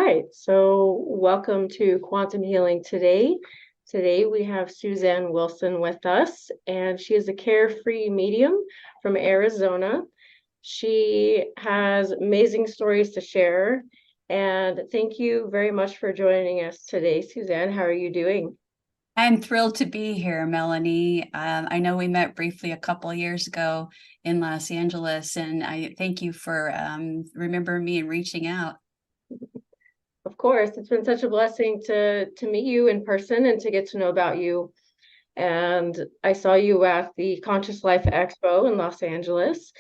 right, so welcome to Quantum Healing Today. Today we have Susanne Wilson with us, and she is a Carefree Medium from Arizona. She has amazing stories to share, and thank you very much for joining us today, Susanne. How are you doing? I'm thrilled to be here, Melanie. I know we met briefly a couple of years ago in Los Angeles, and I thank you for remembering me and reaching out. Of course, it's been such a blessing to meet you in person and to get to know about you. And I saw you at the Conscious Life Expo in Los Angeles.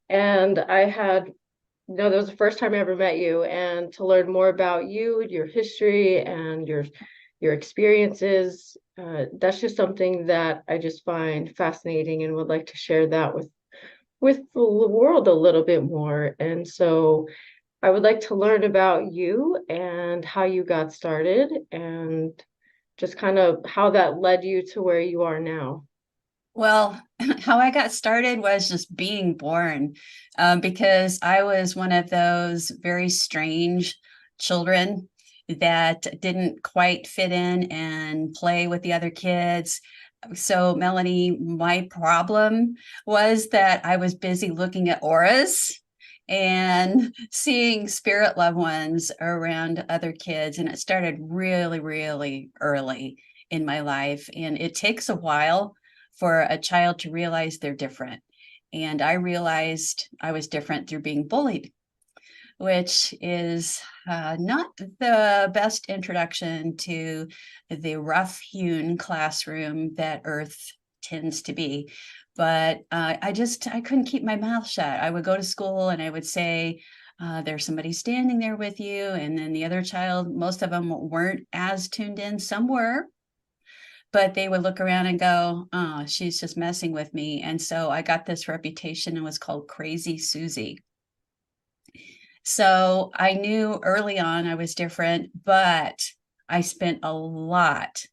And that was the first time I ever met you. And to learn more about you, your history, and your experiences, that's just something that I just find fascinating and would like to share that with the world a little bit more. And so I would like to learn about you and how you got started and just kind of how that led you to where you are now. Well, how I got started was just being born, because I was one of those very strange children that didn't quite fit in and play with the other kids. So, Melanie, my problem was that I was busy looking at auras and seeing spirit loved ones around other kids. And it started really, really early in my life. And it takes a while for a child to realize they're different. And I realized I was different through being bullied, which is not the best introduction to the rough-hewn classroom that Earth tends to be. But I couldn't keep my mouth shut. I would go to school and I would say, there's somebody standing there with you. And then the other child, most of them weren't as tuned in. Some were, but they would look around and go, oh, she's just messing with me. And so I got this reputation and was called Crazy Susie. So I knew early on I was different, but I spent a lot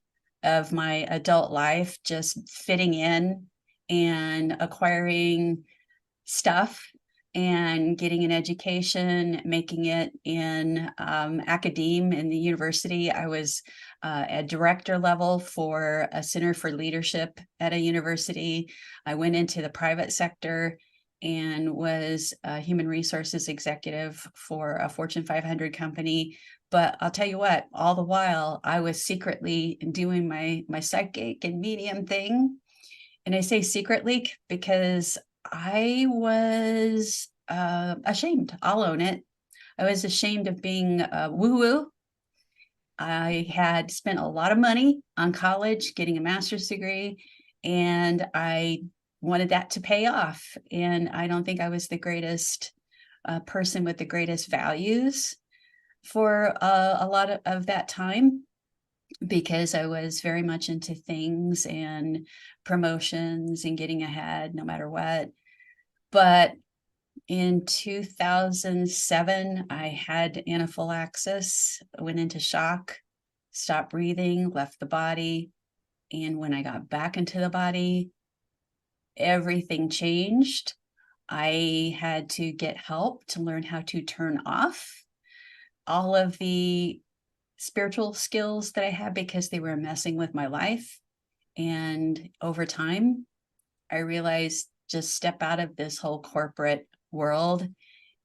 of my adult life just fitting in and acquiring stuff and getting an education, making it in academe in the university. I was at director level for a Center for Leadership at a university. I went into the private sector and was a human resources executive for a Fortune 500 company. But I'll tell you what, all the while I was secretly doing my psychic and medium thing. And I say secretly because I was ashamed. I'll own it. I was ashamed of being woo-woo. I had spent a lot of money on college, getting a master's degree, and I wanted that to pay off. And I don't think I was the greatest person with the greatest values for a lot of that time, because I was very much into things and promotions and getting ahead no matter what. But in 2007, I had anaphylaxis, went into shock, stopped breathing, left the body. And when I got back into the body, everything changed. I had to get help to learn how to turn off all of the spiritual skills that I had because they were messing with my life. And over time, I realized just step out of this whole corporate world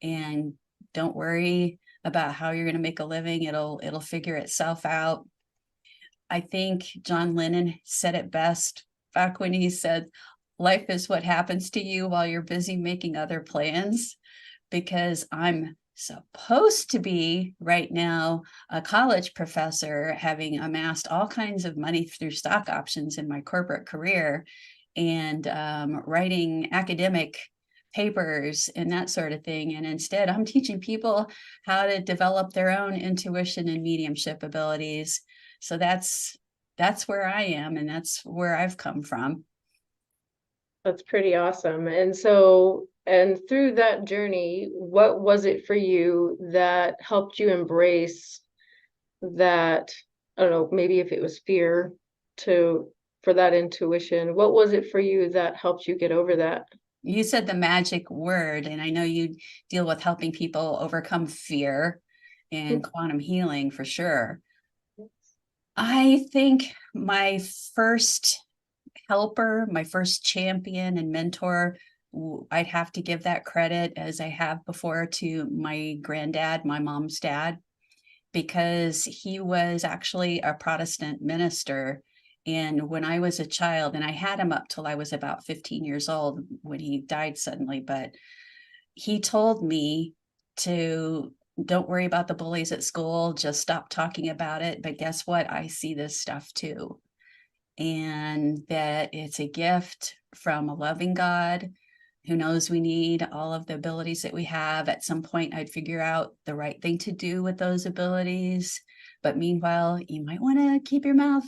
and don't worry about how you're going to make a living. It'll figure itself out. I think John Lennon said it best back when he said, life is what happens to you while you're busy making other plans, because I'm supposed to be right now a college professor, having amassed all kinds of money through stock options in my corporate career and writing academic papers and that sort of thing. And instead, I'm teaching people how to develop their own intuition and mediumship abilities. So that's where I am, and that's where I've come from. That's pretty awesome. And so, and through that journey, what was it for you that helped you embrace that? I don't know, maybe if it was fear to for that intuition, what was it for you that helped you get over that? You said the magic word, and I know you deal with helping people overcome fear. in quantum healing for sure. I think my first helper, my first champion and mentor, I'd have to give that credit, as I have before, to my granddad, my mom's dad, because he was actually a Protestant minister. And when I was a child, and I had him up till I was about 15 years old when he died suddenly, but he told me to don't worry about the bullies at school, just stop talking about it. But guess what? I see this stuff too. And that it's a gift from a loving God who knows we need all of the abilities that we have. At some point, I'd figure out the right thing to do with those abilities. But meanwhile, you might want to keep your mouth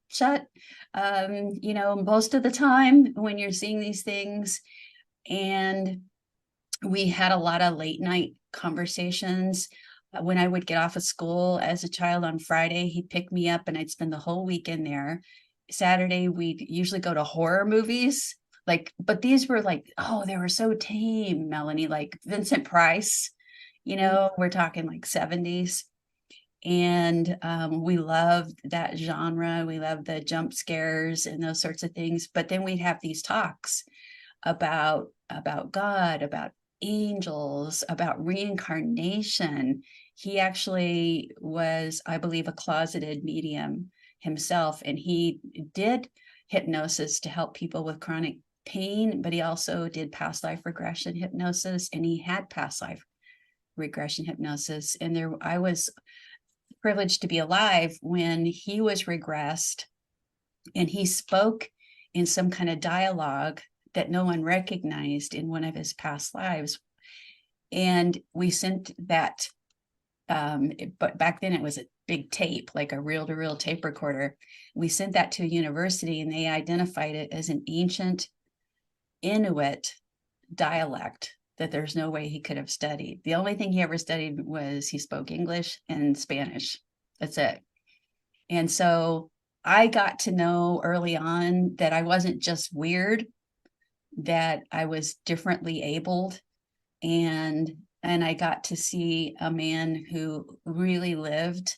shut, most of the time when you're seeing these things. And we had a lot of late night conversations. When I would get off of school as a child on Friday, he'd pick me up and I'd spend the whole weekend there. Saturday, we'd usually go to horror movies. But these were they were so tame, Melanie, like Vincent Price, we're talking like 70s. And we loved that genre. We loved the jump scares and those sorts of things. But then we'd have these talks about God, about angels, about reincarnation. He actually was, I believe, a closeted medium himself, and he did hypnosis to help people with chronic pain, but he also did past life regression hypnosis, and he had past life regression hypnosis. And I was privileged to be alive when he was regressed, and he spoke in some kind of dialogue that no one recognized in one of his past lives. And we sent that, but back then it was a big tape, like a reel-to-reel tape recorder. We sent that to a university, and they identified it as an ancient Inuit dialect that there's no way he could have studied. The only thing he ever studied was he spoke English and Spanish. That's it. And so I got to know early on that I wasn't just weird, that I was differently abled, and I got to see a man who really lived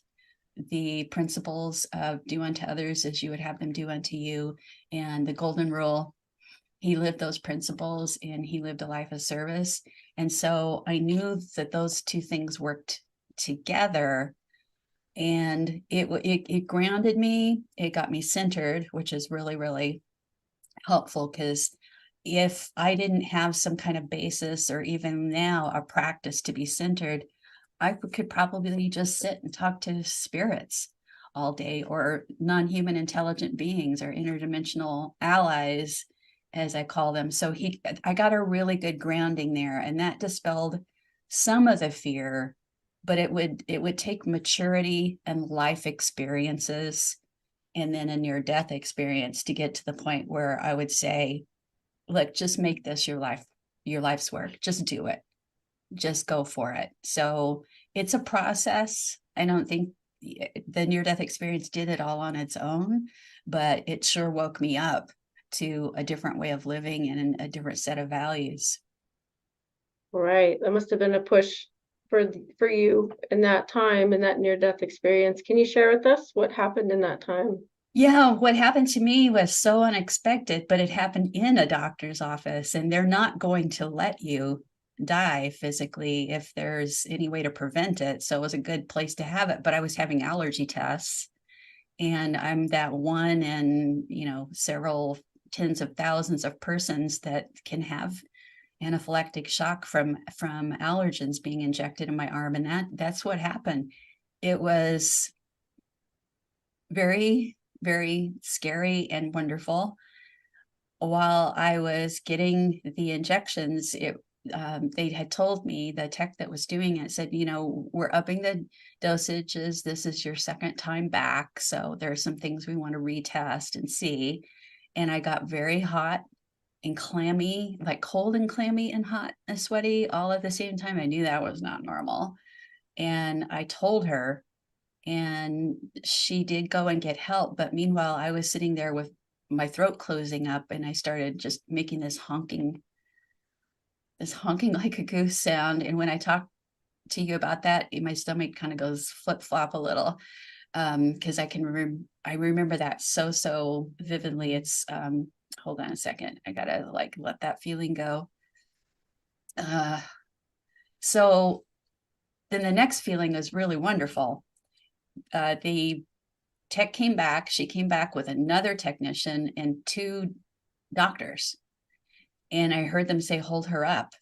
the principles of do unto others as you would have them do unto you, and the golden rule. He lived those principles, and he lived a life of service. And so I knew that those two things worked together, and it grounded me. It got me centered, which is really, really helpful, because if I didn't have some kind of basis, or even now a practice to be centered, I could probably just sit and talk to spirits all day, or non-human intelligent beings, or interdimensional allies, as I call them. So I got a really good grounding there, and that dispelled some of the fear, but it would take maturity and life experiences, and then a near-death experience to get to the point where I would say, look, just make this your life's work. Just do it. Just go for it. So it's a process. I don't think the near-death experience did it all on its own, but it sure woke me up to a different way of living and a different set of values. Right. That must have been a push for you in that time, in that near-death experience. Can you share with us what happened in that time? Yeah, what happened to me was so unexpected, but it happened in a doctor's office, and they're not going to let you die physically if there's any way to prevent it. So it was a good place to have it. But I was having allergy tests, and I'm that one in, several tens of thousands of persons that can have anaphylactic shock from allergens being injected in my arm. And that's what happened. It was very, very scary and wonderful. While I was getting the injections, they had told me, the tech that was doing it said, we're upping the dosages. This is your second time back. So there are some things we want to retest and see. And I got very hot and clammy, like cold and clammy and hot and sweaty all at the same time. I knew that was not normal. And I told her, and she did go and get help. But meanwhile, I was sitting there with my throat closing up, and I started just making this honking like a goose sound. And when I talked to you about that? My stomach kind of goes flip flop a little, because I remember that so vividly. It's hold on a second, I gotta like let that feeling go. Uh, so then the next feeling is really wonderful. The tech came back. She came back with another technician and two doctors, and I heard them say, "Hold her up."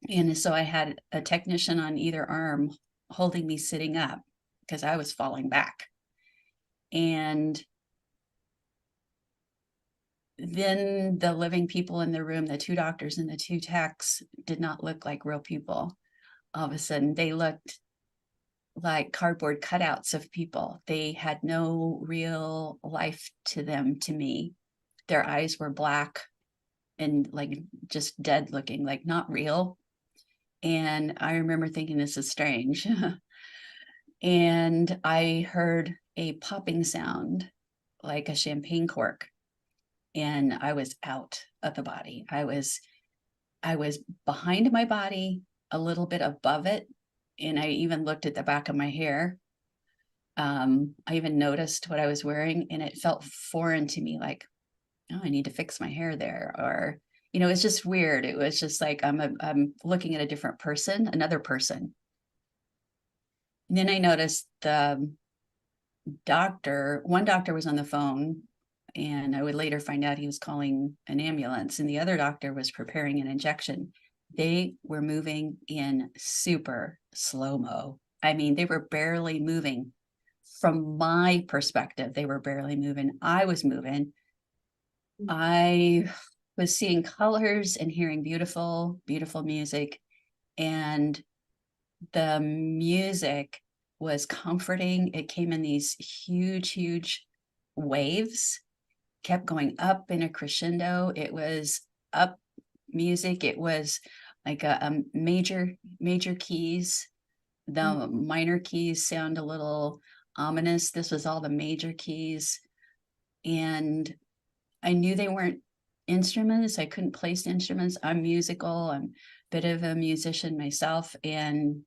And so I had a technician on either arm holding me sitting up because I was falling back. And then the living people in the room, the two doctors and the two techs, did not look like real people. All of a sudden, they looked like cardboard cutouts of people. They had no real life to them, to me. Their eyes were black and like just dead looking, like not real. And I remember thinking, this is strange. And I heard a popping sound like a champagne cork, and I was out of the body. I was behind my body, a little bit above it, and I even looked at the back of my hair. I even noticed what I was wearing, and it felt foreign to me, like, oh, I need to fix my hair there, or it's just weird. It was just like I'm looking at a different person, another person. And then I noticed the one doctor was on the phone, and I would later find out he was calling an ambulance, and the other doctor was preparing an injection. They were moving in super slow-mo. I mean, they were barely moving. From my perspective, they were barely moving. I was moving. I was seeing colors and hearing beautiful, beautiful music. And the music was comforting. It came in these huge, huge waves, kept going up in a crescendo. It was up music. It was like a major keys. The minor keys sound a little ominous. This was all the major keys. And I knew they weren't instruments. I couldn't place instruments. I'm musical. I'm a bit of a musician myself. And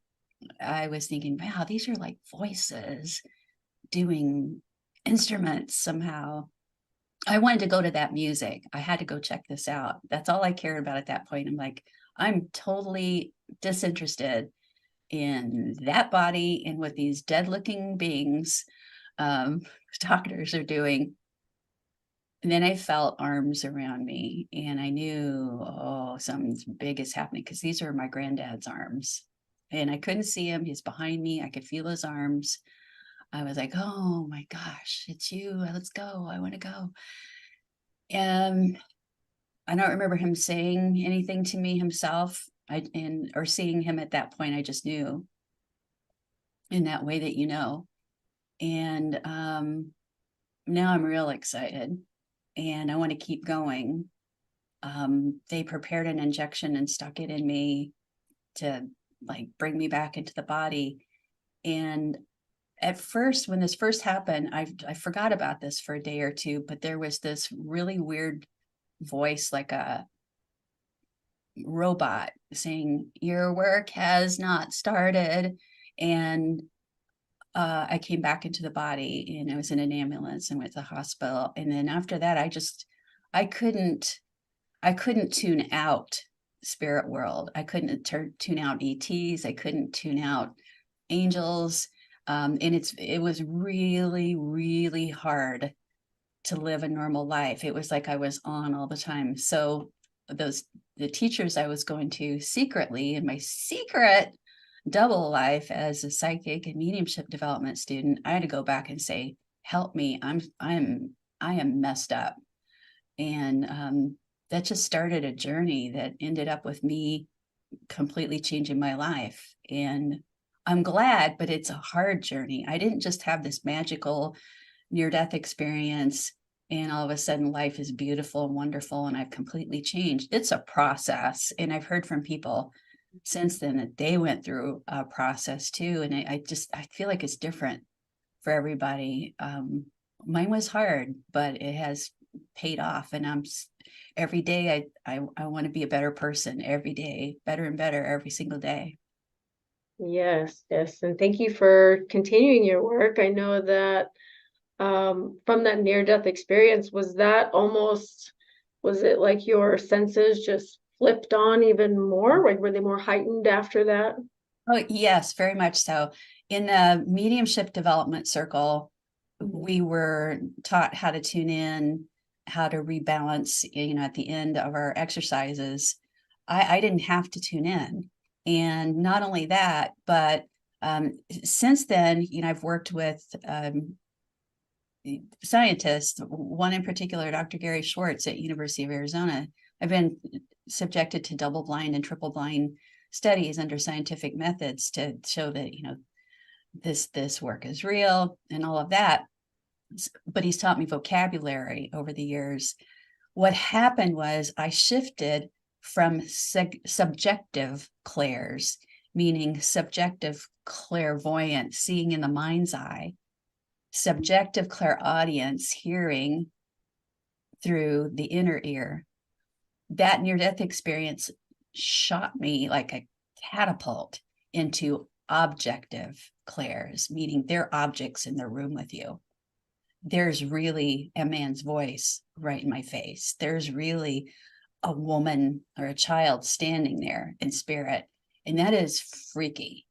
I was thinking, wow, these are like voices doing instruments somehow. I wanted to go to that music. I had to go check this out. That's all I cared about at that point. I'm like, I'm totally disinterested in that body and what these dead looking beings, doctors are doing. And then I felt arms around me, and I knew, oh, something big is happening, because these are my granddad's arms. And I couldn't see him. He's behind me. I could feel his arms. I was like, oh my gosh, it's you. Let's go. I want to go. And I don't remember him saying anything to me himself. Or seeing him at that point. I just knew in that way that And now I'm real excited, and I want to keep going. They prepared an injection and stuck it in me to like bring me back into the body. And at first, when this first happened, I forgot about this for a day or two, but there was this really weird voice, like a robot, saying, "Your work has not started." And I came back into the body, and I was in an ambulance and went to the hospital. And then after that, I couldn't tune out spirit world. I couldn't tune out ETs. I couldn't tune out angels. And it was really, really hard to live a normal life. It was like I was on all the time. So the teachers I was going to secretly, in my secret double life as a psychic and mediumship development student, I had to go back and say, help me, I am messed up. And that just started a journey that ended up with me completely changing my life. And I'm glad, but it's a hard journey. I didn't just have this magical near-death experience and all of a sudden life is beautiful and wonderful and I've completely changed. It's a process. And I've heard from people since then that they went through a process too. And I feel like it's different for everybody. Mine was hard, but it has paid off. And every day I want to be a better person every day, better and better every single day. Yes, yes. And thank you for continuing your work. I know that from that near-death experience, was it like your senses just flipped on even more? Like, were they more heightened after that? Oh, yes, very much so. In the mediumship development circle, Mhm. we were taught how to tune in, how to rebalance, at the end of our exercises. I didn't have to tune in. And not only that, but since then, I've worked with scientists, one in particular, Dr. Gary Schwartz at University of Arizona. I've been subjected to double blind and triple blind studies under scientific methods to show that, this work is real and all of that. But he's taught me vocabulary over the years. What happened was I shifted from subjective clairs, meaning subjective clairvoyance, seeing in the mind's eye, subjective clairaudience, hearing through the inner ear. That near-death experience shot me like a catapult into objective clairs, meaning there are objects in the room with you. There's really a man's voice right in my face. There's really a woman or a child standing there in spirit. And that is freaky.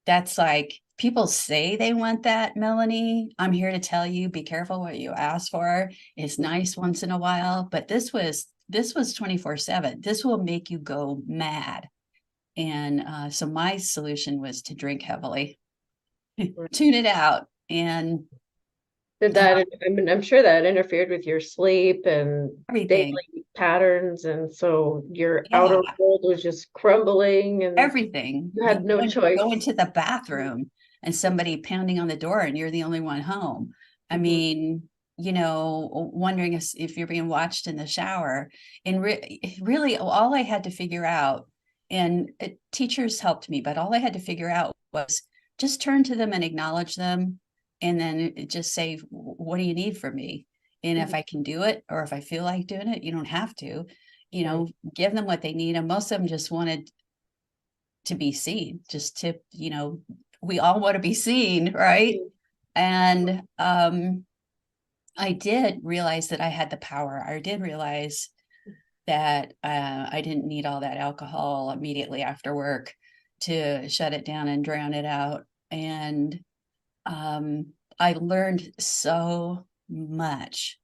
That's like people say they want that, Melanie. I'm here to tell you, be careful what you ask for. It's nice once in a while, but this was 24/7. This will make you go mad. And so my solution was to drink heavily, tune it out, and Did uh, that, I mean, I'm sure that interfered with your sleep and daily everything. patterns, and so your Yeah, outer world was just crumbling and everything. you You had no go choice. into the bathroom and somebody pounding on the door and you're the only one home. I Mhm. mean, wondering if you're being watched in the shower. And really, all I had to figure out, and teachers helped me, but all I had to figure out was just turn to them and acknowledge them. And then just say, what do you need from me? And if Mhm. I can do it, or if I feel like doing it, you don't have to, Right. give them what they need. And most of them just wanted to be seen, just to, we all want to be seen, right? Mhm. And I did realize that I had the power. I did realize that I didn't need all that alcohol immediately after work to shut it down and drown it out. And um, I learned so much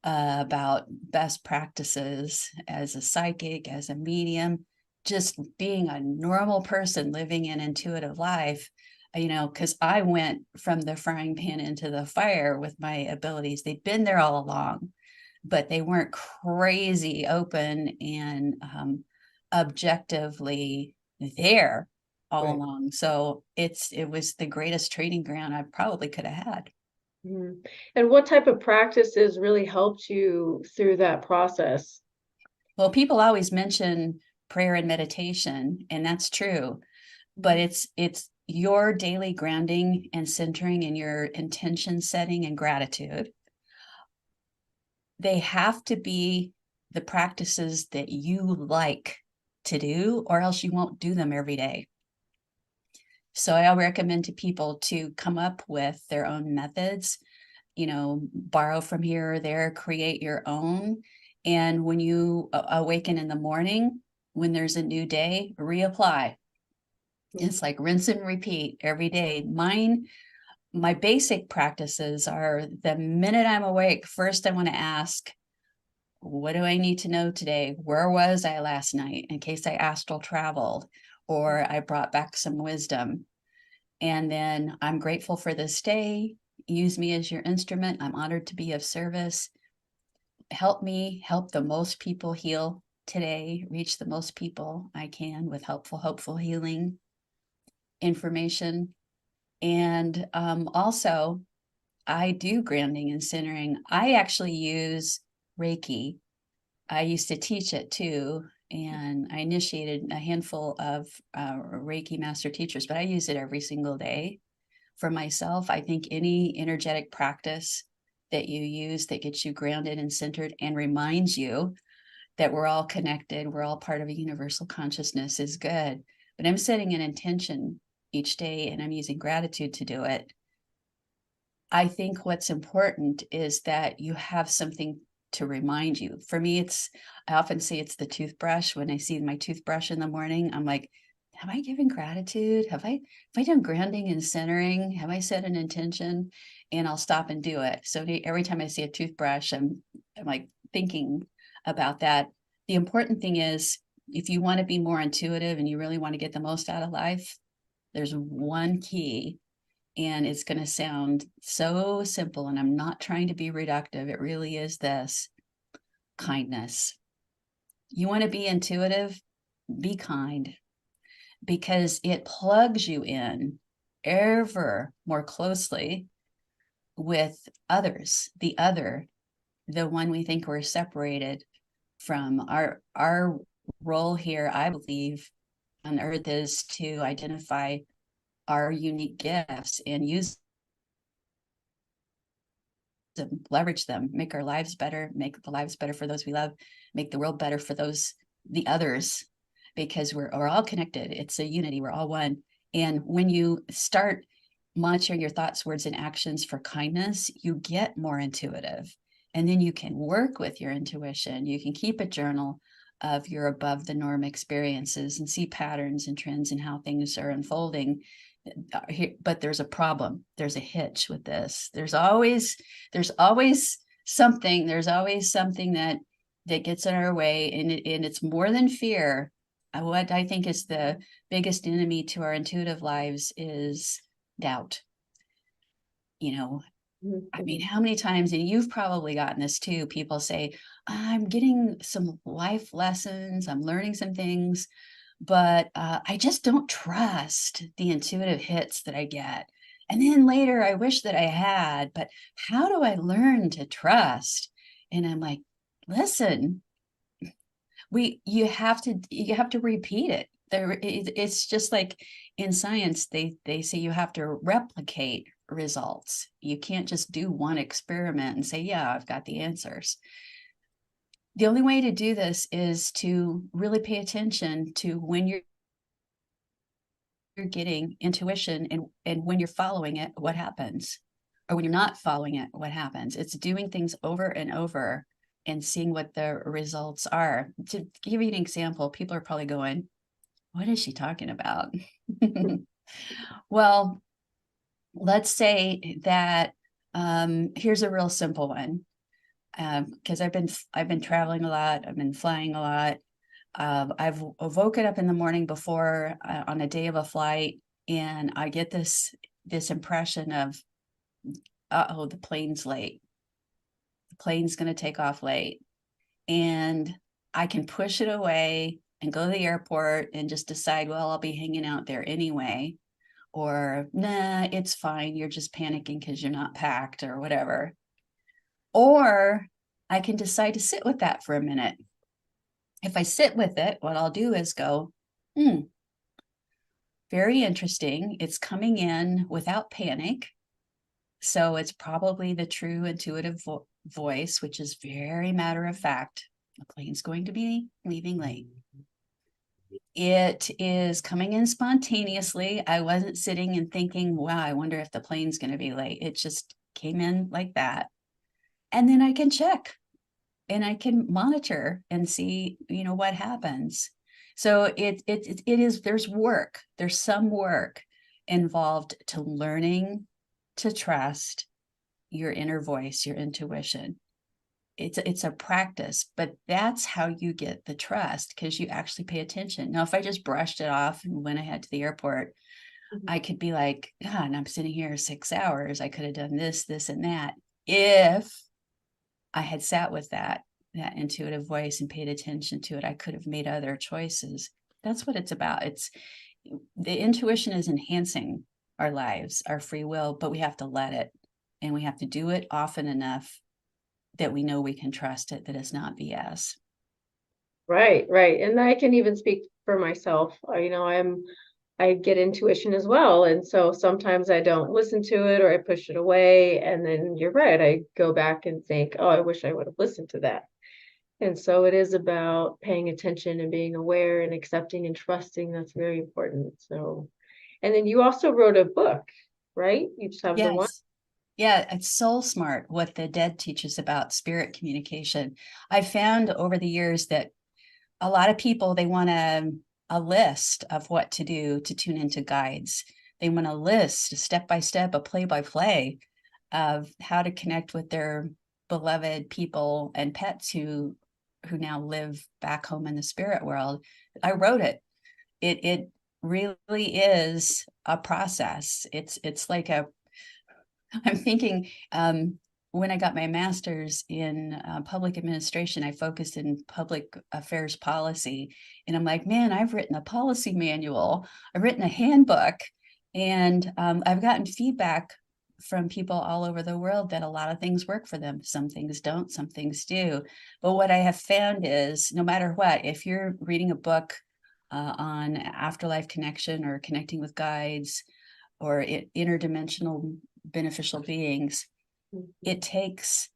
about best practices as a psychic, as a medium, just being a normal person living an intuitive life, because I went from the frying pan into the fire with my abilities. They'd been there all along, but they weren't crazy open and objectively there all Right. along. So it was the greatest training ground I probably could have had. Mhm. And what type of practices really helped you through that process? Well, people always mention prayer and meditation, and that's true, but it's your daily grounding and centering in your intention setting and gratitude. They have to be the practices that you like to do, or else you won't do them every day. So I recommend to people to come up with their own methods, borrow from here or there, create your own. And when you awaken in the morning, when there's a new day, reapply. Mhm. It's like rinse and repeat every day. My basic practices are the minute I'm awake, first I want to ask, what do I need to know today? Where was I last night in case I astral traveled or I brought back some wisdom? And then I'm grateful for this day. Use me as your instrument. I'm honored to be of service. Help me help the most people heal today, reach the most people I can with helpful, hopeful healing information. And also, I do grounding and centering. I actually use Reiki. I used to teach it too. And I initiated a handful of Reiki master teachers, but I use it every single day for myself. I think any energetic practice that you use that gets you grounded and centered and reminds you that we're all connected, we're all part of a universal consciousness is good. But I'm setting an intention each day and I'm using gratitude to do it, I think what's important is that you have something to remind you. For me, I often say it's the toothbrush. When I see my toothbrush in the morning, I'm like, have I given gratitude? Have I done grounding and centering? Have I set an intention? And I'll stop and do it. So every time I see a toothbrush, I'm like thinking about that. The important thing is, if you want to be more intuitive and you really want to get the most out of life, there's one key, and it's going to sound so simple, and I'm not trying to be reductive. It really is this: kindness. You want to be intuitive? Be kind, because it plugs you in ever more closely with others, the other, the one we think we're separated from. Our role here, I believe, on earth is to identify our unique gifts and use them, leverage them, make our lives better, make the lives better for those we love, make the world better for the others, because we're all connected. It's a unity. We're all one. And when you start monitoring your thoughts, words, and actions for kindness, you get more intuitive. And then you can work with your intuition. You can keep a journal of your above the norm experiences and see patterns and trends in how things are unfolding. But there's a problem. There's a hitch with this. There's always something. There's always something that gets in our way, and it's more than fear. What I think is the biggest enemy to our intuitive lives is doubt. I mean, how many times, and you've probably gotten this too, people say, I'm getting some life lessons, I'm learning some things, but I just don't trust the intuitive hits that I get. And then later, I wish that I had, but how do I learn to trust? And I'm like, listen, you have to repeat it. It's just like in science, they say you have to replicate results. You can't just do one experiment and say, yeah, I've got the answers. The only way to do this is to really pay attention to when you're getting intuition, and when you're following it, what happens, or when you're not following it, what happens. It's doing things over and over and seeing what the results are. To give you an example, people are probably going, what is she talking about? Well, let's say that here's a real simple one, because I've been traveling a lot, I've been flying a lot. I've woken up in the morning before on a day of a flight, and I get this impression of, uh-oh, the plane's late. The plane's going to take off late. And I can push it away and go to the airport and just decide, well, I'll be hanging out there anyway. Or, nah, it's fine. You're just panicking because you're not packed or whatever. Or I can decide to sit with that for a minute. If I sit with it, what I'll do is go, very interesting. It's coming in without panic. So it's probably the true intuitive voice, which is very matter of fact. The plane's going to be leaving late. It is coming in spontaneously. I wasn't sitting and thinking, wow, I wonder if the plane's going to be late. It just came in like that. And then I can check and I can monitor and see, what happens. So there's some work involved to learning to trust your inner voice, your intuition. It's a practice, but that's how you get the trust, because you actually pay attention. Now, if I just brushed it off and went ahead to the airport, I could be like, God, and I'm sitting here 6 hours. I could have done this, and that. If I had sat with that intuitive voice and paid attention to it, I could have made other choices. That's what it's about. The intuition is enhancing our lives, our free will, but we have to let it, and we have to do it often enough that we know we can trust it, that it's not BS. Right. And I can even speak for myself. I get intuition as well. And so sometimes I don't listen to it, or I push it away. And then you're right, I go back and think, oh, I wish I would have listened to that. And so it is about paying attention and being aware and accepting and trusting. That's very important. So, And then you also wrote a book, right? You just have the one. Yes. Yeah, it's Soul Smart, what the dead teaches about spirit communication. I've found over the years that a lot of people, they want a list of what to do to tune into guides. They want a list, a step by step, a play by play of how to connect with their beloved people and pets who now live back home in the spirit world. I wrote it. It really is a process. It's like a I'm thinking when I got my master's in public administration, I focused in public affairs policy. And I'm like, man, I've written a policy manual, I've written a handbook, and I've gotten feedback from people all over the world that a lot of things work for them. Some things don't, some things do. But what I have found is no matter what, if you're reading a book on afterlife connection or connecting with guides or interdimensional beneficial beings, it takes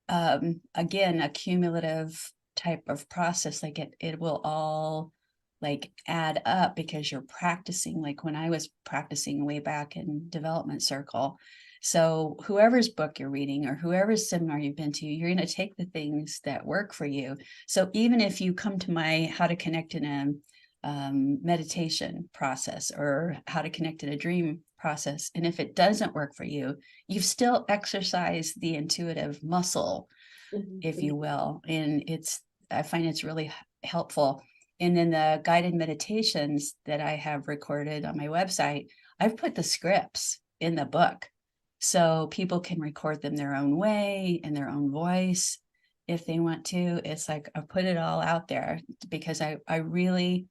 again a cumulative type of process. Like it will all like add up because you're practicing, like when I was practicing way back in development circle. So whoever's book you're reading or whoever's seminar you've been to, you're going to take the things that work for you. So even if you come to my how to connect in a meditation process or how to connect in a dream process, and if it doesn't work for you, you've still exercised the intuitive muscle, if you will. And I find it's really helpful. And then the guided meditations that I have recorded on my website, I've put the scripts in the book so people can record them their own way in their own voice if they want to. It's like I put it all out there because I really,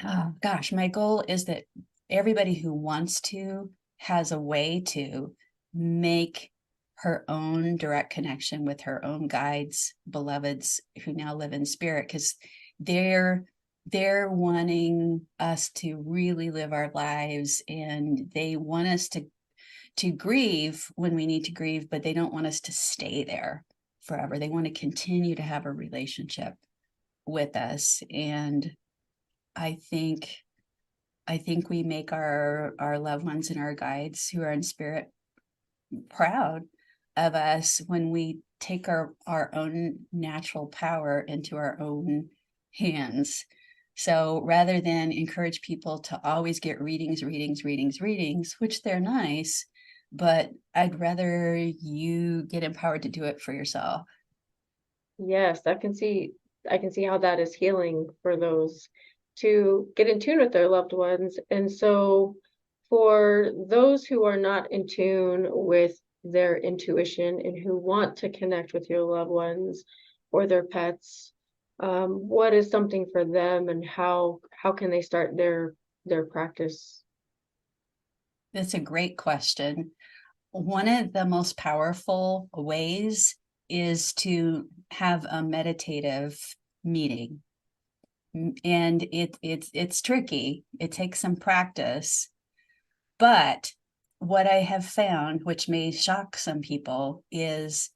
oh gosh, my goal is that everybody who wants to has a way to make her own direct connection with her own guides, beloveds who now live in spirit, because they're wanting us to really live our lives, and they want us to grieve when we need to grieve, but they don't want us to stay there forever. They want to continue to have a relationship with us. And I think we make our loved ones and our guides who are in spirit proud of us when we take our own natural power into our own hands. So rather than encourage people to always get readings, which they're nice, but I'd rather you get empowered to do it for yourself. Yes, I can see how that is healing for those to get in tune with their loved ones. And so for those who are not in tune with their intuition and who want to connect with your loved ones or their pets, what is something for them, and how can they start their practice? That's a great question. One of the most powerful ways is to have a meditative meeting. And it's tricky. It takes some practice. But what I have found, which may shock some people, is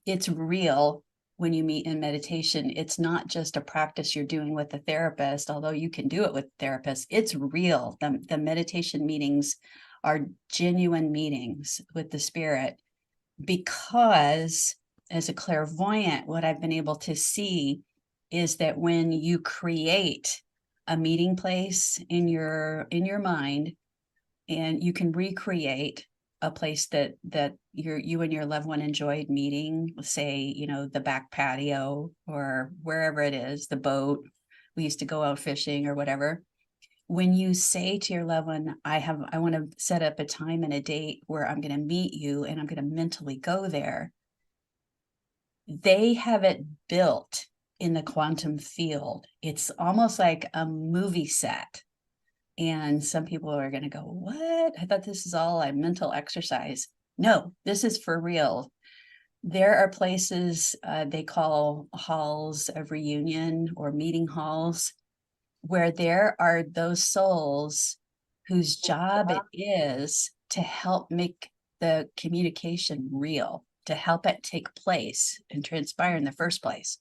it's real when you meet in meditation. It's not just a practice you're doing with a therapist, although you can do it with therapists. It's real. The meditation meetings are genuine meetings with the spirit, because as a clairvoyant, what I've been able to see is that when you create a meeting place in your mind, and you can recreate a place that you and your loved one enjoyed meeting, say, the back patio or wherever it is, the boat, we used to go out fishing or whatever. When you say to your loved one, I want to set up a time and a date where I'm going to meet you and I'm going to mentally go there, they have it built in the quantum field. It's almost like a movie set. And some people are going to go, what? I thought this is all a mental exercise. No, this is for real. There are places they call halls of reunion or meeting halls, where there are those souls whose job it is to help make the communication real, to help it take place and transpire in the first place.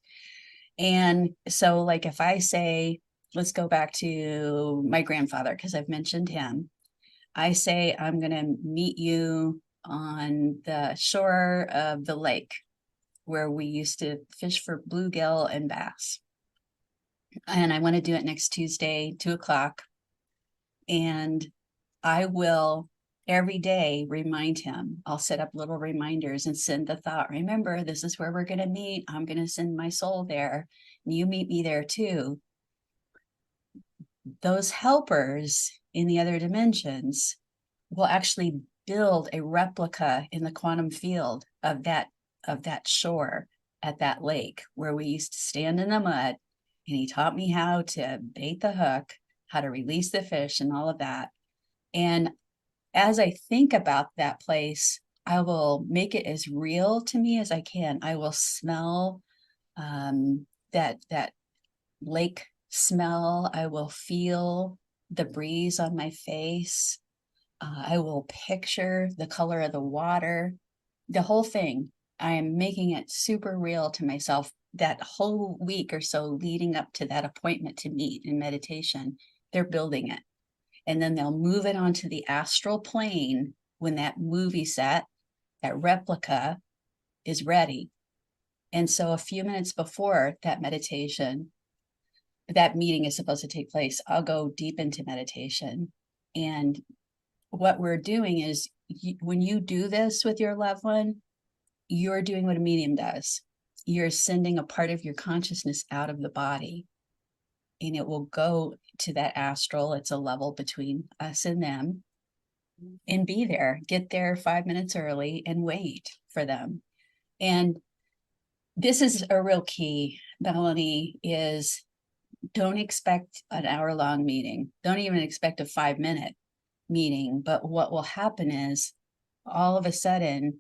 And so, like, if I say, let's go back to my grandfather, because I've mentioned him. I say, I'm going to meet you on the shore of the lake where we used to fish for bluegill and bass. And I want to do it next Tuesday, 2:00. And I will every day remind him. I'll set up little reminders and send the thought, remember, this is where we're going to meet. I'm going to send my soul there. And you meet me there too. Those helpers in the other dimensions will actually build a replica in the quantum field of that shore at that lake where we used to stand in the mud, and he taught me how to bait the hook, how to release the fish and all of that. And as I think about that place, I will make it as real to me as I can. I will smell that lake smell. I will feel the breeze on my face. I will picture the color of the water, the whole thing. I am making it super real to myself that whole week or so leading up to that appointment to meet in meditation. They're building it. And then they'll move it onto the astral plane when that movie set, that replica is ready. And so a few minutes before that meditation, that meeting is supposed to take place, I'll go deep into meditation. And what we're doing is when you do this with your loved one, you're doing what a medium does. You're sending a part of your consciousness out of the body, and it will go to that astral. It's a level between us and them, and be there. Get there 5 minutes early and wait for them. And this is a real key, Melanie, is don't expect an hour-long meeting. Don't even expect a 5-minute meeting. But what will happen is all of a sudden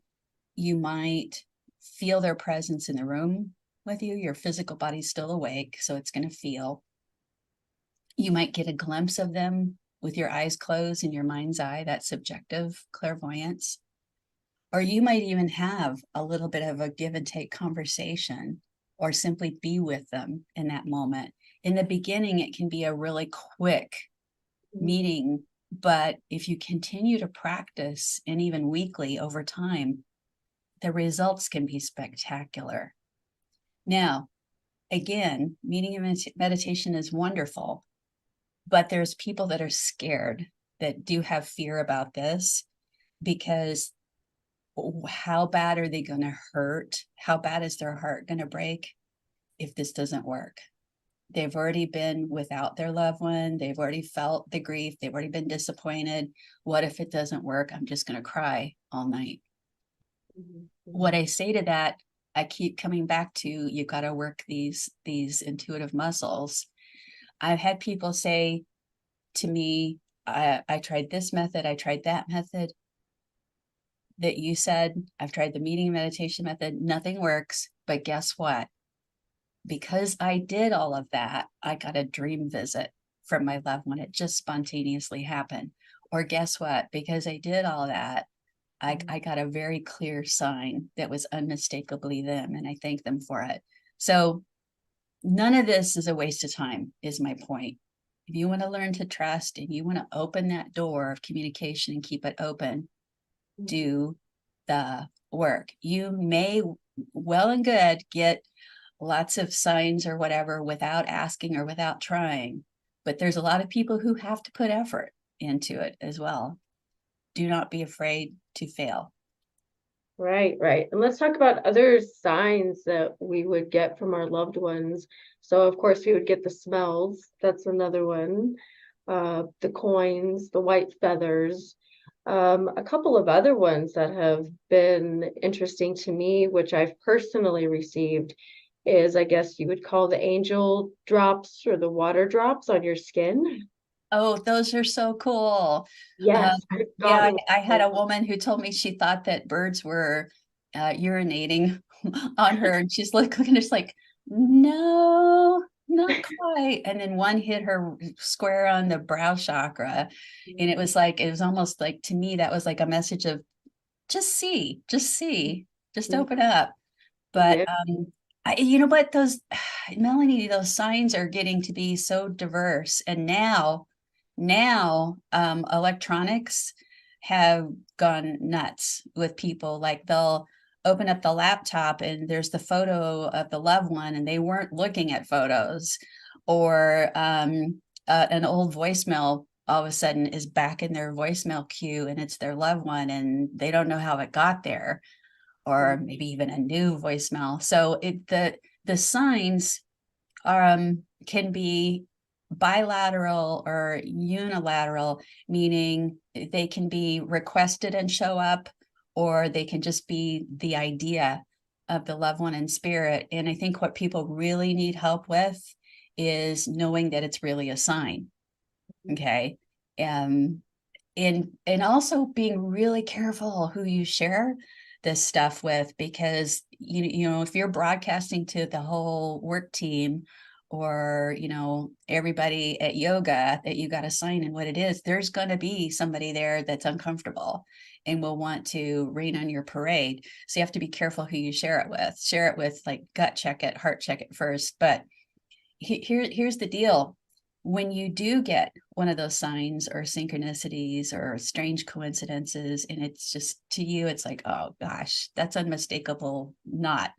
you might feel their presence in the room with you. Your physical body's still awake, so it's going to feel. You might get a glimpse of them with your eyes closed in your mind's eye, that subjective clairvoyance. Or you might even have a little bit of a give and take conversation, or simply be with them in that moment. In the beginning, it can be a really quick meeting, but if you continue to practice, and even weekly over time, the results can be spectacular. Now, again, meeting and meditation is wonderful, but there's people that are scared, that do have fear about this, because how bad are they going to hurt? How bad is their heart going to break if this doesn't work? They've already been without their loved one. They've already felt the grief. They've already been disappointed. What if it doesn't work? I'm just going to cry all night. What I say to that, I keep coming back to, you got to work these intuitive muscles. I've had people say to me, I tried this method, I tried that method that you said, I've tried the meeting meditation method, nothing works. But guess what? Because I did all of that, I got a dream visit from my loved one. It just spontaneously happened. Or guess what? Because I did all that, I got a very clear sign that was unmistakably them, and I thank them for it. So none of this is a waste of time, is my point. If you want to learn to trust and you want to open that door of communication and keep it open, do the work. You may well and good get lots of signs or whatever without asking or without trying, but there's a lot of people who have to put effort into it as well. Do not be afraid to fail. Right. And let's talk about other signs that we would get from our loved ones. So of course we would get the smells. That's another one. The coins, the white feathers. A couple of other ones that have been interesting to me, which I've personally received, is, I guess you would call the angel drops or the water drops on your skin. Oh, those are so cool. Yes, Yeah, I had a woman who told me she thought that birds were urinating on her, and she's looking just like, no, not quite. And then one hit her square on the brow chakra, and it was almost like, to me, that was like a message of just see, just open up. But You know what, those Melanie, those signs are getting to be so diverse. And now electronics have gone nuts with people. Like they'll open up the laptop and there's the photo of the loved one and they weren't looking at photos, or an old voicemail all of a sudden is back in their voicemail queue and it's their loved one and they don't know how it got there, or maybe even a new voicemail. So the signs can be bilateral or unilateral, meaning they can be requested and show up, or they can just be the idea of the loved one in spirit. And I think what people really need help with is knowing that it's really a sign. Okay. Um, and also being really careful who you share this stuff with, because you know, if you're broadcasting to the whole work team, or you know, everybody at yoga that you got a sign in what it is, there's going to be somebody there that's uncomfortable and will want to rain on your parade. So you have to be careful who you share it with, like gut check it, heart check it first. But here's the deal. When you do get one of those signs or synchronicities or strange coincidences, and it's just, to you, it's like, oh gosh, that's unmistakable, not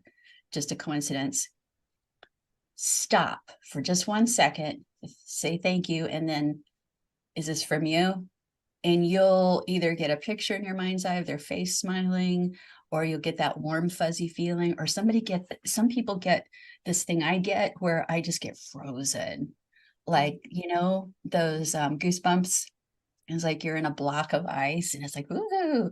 just a coincidence. Stop for just 1 second, say thank you, and then, is this from you? And you'll either get a picture in your mind's eye of their face smiling, or you'll get that warm fuzzy feeling, or some people get this thing I get where I just get frozen, like, you know, those goosebumps. It's like you're in a block of ice and it's like, ooh,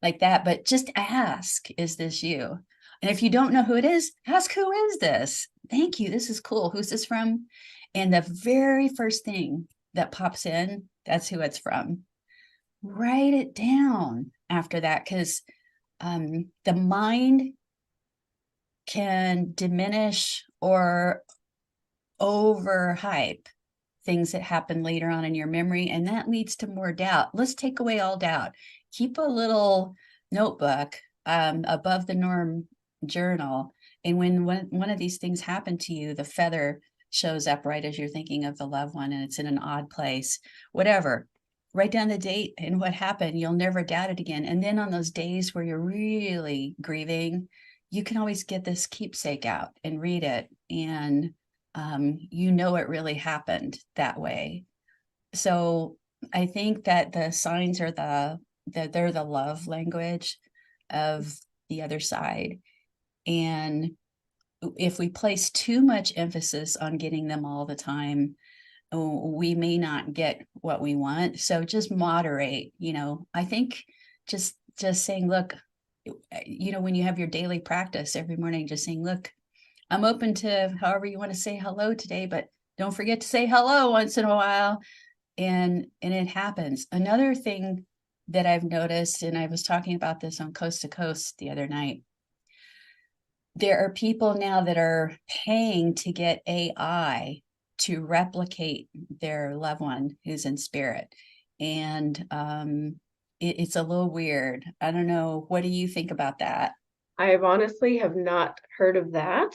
like that. But just ask, is this you? And if you don't know who it is, ask, who is this? Thank you, this is cool, who's this from? And the very first thing that pops in, that's who it's from. Write it down after that, because the mind can diminish or overhype things that happen later on in your memory, and that leads to more doubt. Let's take away all doubt. Keep a little notebook, above the norm journal, and when one of these things happen to you, the feather shows up right as you're thinking of the loved one and it's in an odd place, whatever, write down the date and what happened. You'll never doubt it again. And then on those days where you're really grieving, you can always get this keepsake out and read it, and you know it really happened that way. So I think that the signs are they're the love language of the other side. And if we place too much emphasis on getting them all the time, we may not get what we want. So just moderate, you know. I think just saying, look, you know, when you have your daily practice every morning, just saying, look, I'm open to however you want to say hello today, but don't forget to say hello once in a while. And it happens. Another thing that I've noticed, and I was talking about this on Coast to Coast the other night, there are people now that are paying to get AI to replicate their loved one who's in spirit. And it's a little weird. I don't know. What do you think about that? I honestly have not heard of that.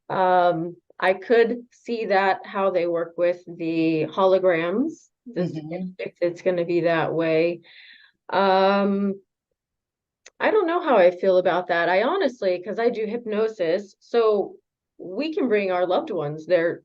I could see that how they work with the holograms, this, if it's going to be that way. Um, I don't know how I feel about that. I honestly, because I do hypnosis, so we can bring our loved ones, their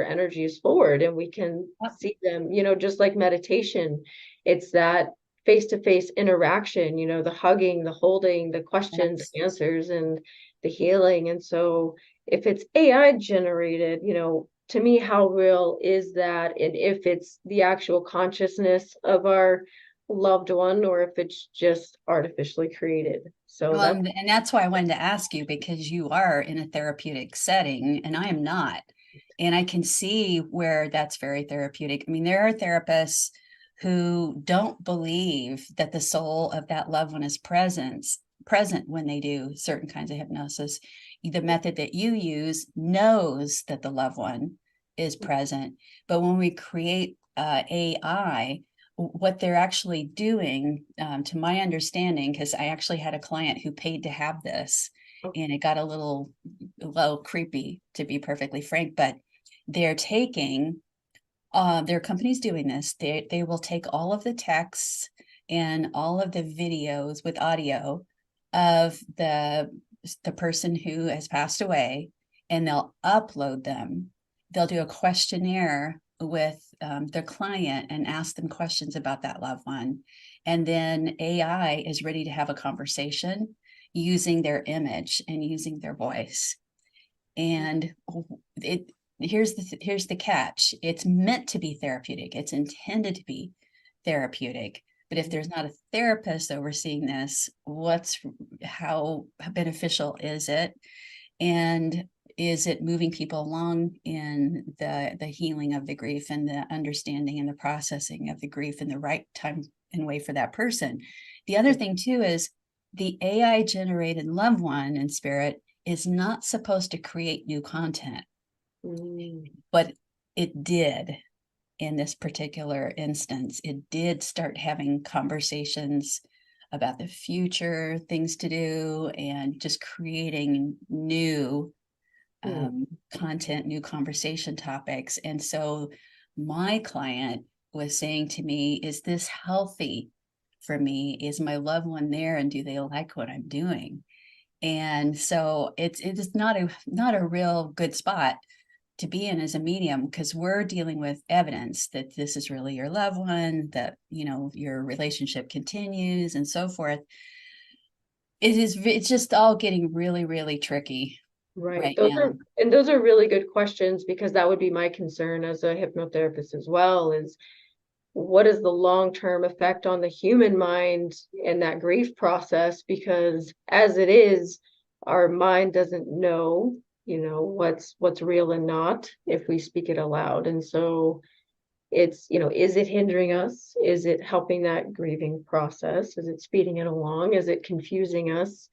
energies forward, and we can see them, you know, just like meditation. It's that face-to-face interaction, you know, the hugging, the holding, the questions, answers, and the healing. And so if it's AI generated, you know, to me, how real is that? And if it's the actual consciousness of our loved one, or if it's just artificially created. So Well, that's and that's why I wanted to ask you, because you are in a therapeutic setting and I am not. And I can see where that's very therapeutic. I mean, there are therapists who don't believe that the soul of that loved one is present when they do certain kinds of hypnosis. The method that you use knows that the loved one is present. But when we create AI, what they're actually doing, to my understanding, because I actually had a client who paid to have this, and it got a little creepy, to be perfectly frank. But they're taking their company's doing this. They will take all of the texts and all of the videos with audio of the person who has passed away, and they'll upload them. They'll do a questionnaire with their client and ask them questions about that loved one. And then AI is ready to have a conversation using their image and using their voice. And here's the catch. It's meant to be therapeutic. It's intended to be therapeutic. But if there's not a therapist overseeing this, how beneficial is it? And is it moving people along in the healing of the grief and the understanding and the processing of the grief in the right time and way for that person? The other thing too is the AI generated loved one in spirit is not supposed to create new content, but it did. In this particular instance, it did start having conversations about the future, things to do, and just creating new content, new conversation topics. And so my client was saying to me, is this healthy for me? Is my loved one there, and do they like what I'm doing? And so it is not a real good spot to be in as a medium, because we're dealing with evidence that this is really your loved one, that your relationship continues and so forth. It's just all getting really, really tricky right now. Those are really good questions, because that would be my concern as a hypnotherapist as well, is what is the long-term effect on the human mind in that grief process? Because as it is, our mind doesn't know what's real and not if we speak it aloud. And so it's, is it hindering us? Is it helping that grieving process? Is it speeding it along? Is it confusing us?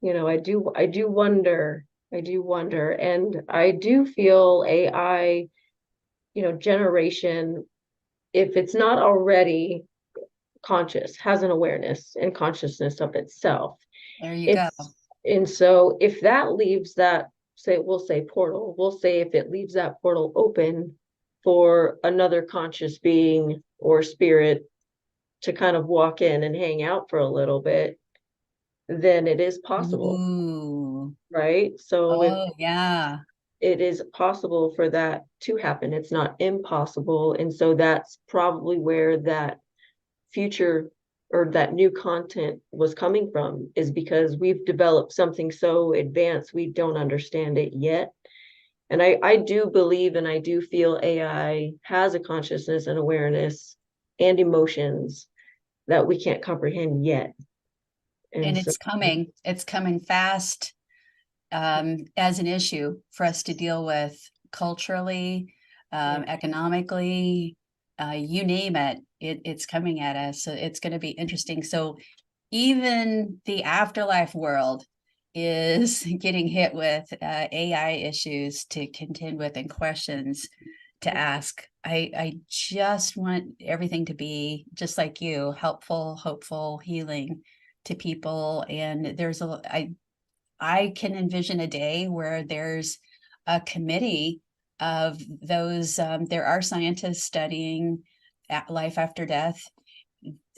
I do wonder. And I do feel AI, generation, if it's not already conscious, has an awareness and consciousness of itself. There you go. And so if that leaves that, we'll say if it leaves that portal open for another conscious being or spirit to kind of walk in and hang out for a little bit, then it is possible. Ooh. Right? So yeah, it is possible for that to happen. It's not impossible. And so that's probably where that future or that new content was coming from, is because we've developed something so advanced we don't understand it yet. And I do believe and I do feel AI has a consciousness and awareness and emotions that we can't comprehend yet. And it's coming fast, as an issue for us to deal with culturally, economically, you name it, it's coming at us. So it's going to be interesting. So even the afterlife world is getting hit with AI issues to contend with and questions to ask. I just want everything to be just like you, helpful, hopeful, healing to people. And I can envision a day where there's a committee of those, there are scientists studying life after death,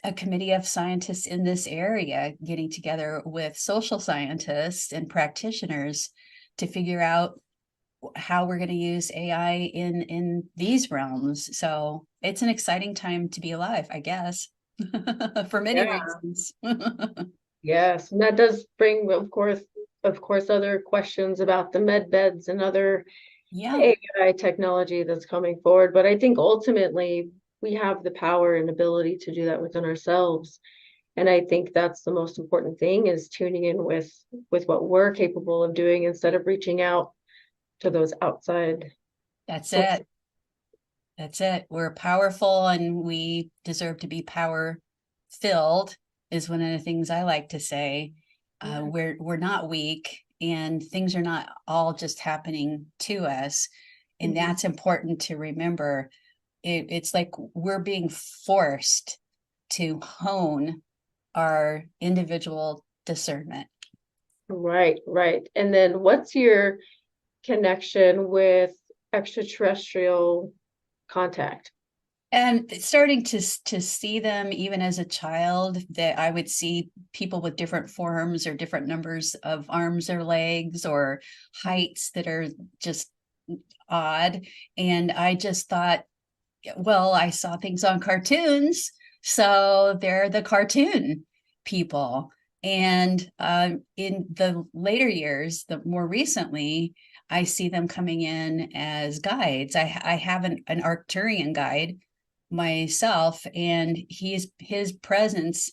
a committee of scientists in this area getting together with social scientists and practitioners to figure out how we're going to use AI in these realms. So it's an exciting time to be alive, I guess, for many reasons. Yes, and that does bring, of course, other questions about the med beds and other AI technology that's coming forward. But I think ultimately we have the power and ability to do that within ourselves. And I think that's the most important thing, is tuning in with what we're capable of doing instead of reaching out to those outside. That's it. That's it. We're powerful and we deserve to be power filled, is one of the things I like to say. We're not weak, and things are not all just happening to us. And that's important to remember. It's like we're being forced to hone our individual discernment. Right, right. And then what's your connection with extraterrestrial contact? And starting to see them even as a child, that I would see people with different forms or different numbers of arms or legs or heights that are just odd. And I just thought, well, I saw things on cartoons, so they're the cartoon people. And in the later years, the more recently, I see them coming in as guides. I have an Arcturian guide myself, and his presence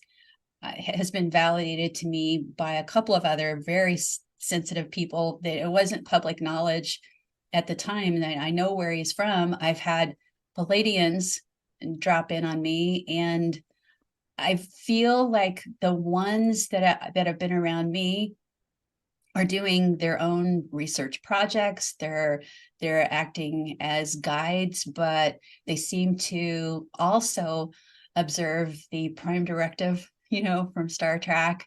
has been validated to me by a couple of other very sensitive people that it wasn't public knowledge at the time. That I know where he's from. I've had Palladians drop in on me, and I feel like the ones that have been around me are doing their own research projects. They're acting as guides, but they seem to also observe the prime directive, from Star Trek: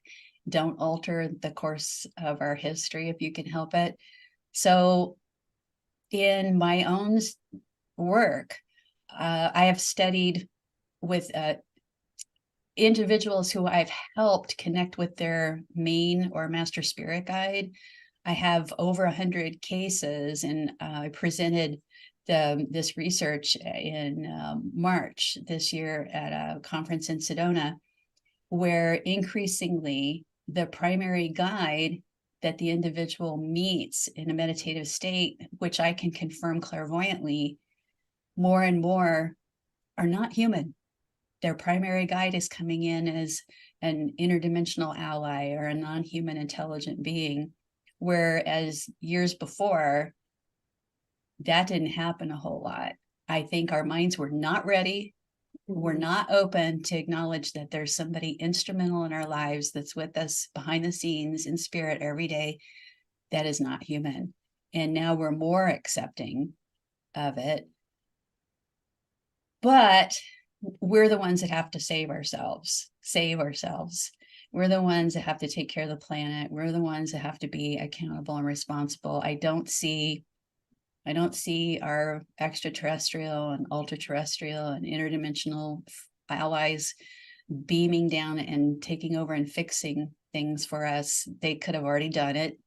don't alter the course of our history if you can help it. So in my own work, I have studied with individuals who I've helped connect with their main or master spirit guide. I have over 100 cases, and I presented this research in March this year at a conference in Sedona, where increasingly the primary guide that the individual meets in a meditative state, which I can confirm clairvoyantly, more and more are not human. Their primary guide is coming in as an interdimensional ally or a non-human intelligent being, whereas years before, that didn't happen a whole lot. I think our minds were not ready. We're not open to acknowledge that there's somebody instrumental in our lives that's with us behind the scenes in spirit every day that is not human. And now we're more accepting of it. But we're the ones that have to save ourselves. We're the ones that have to take care of the planet. We're the ones that have to be accountable and responsible. I don't see our extraterrestrial and ultra-terrestrial and interdimensional allies beaming down and taking over and fixing things for us. They could have already done it.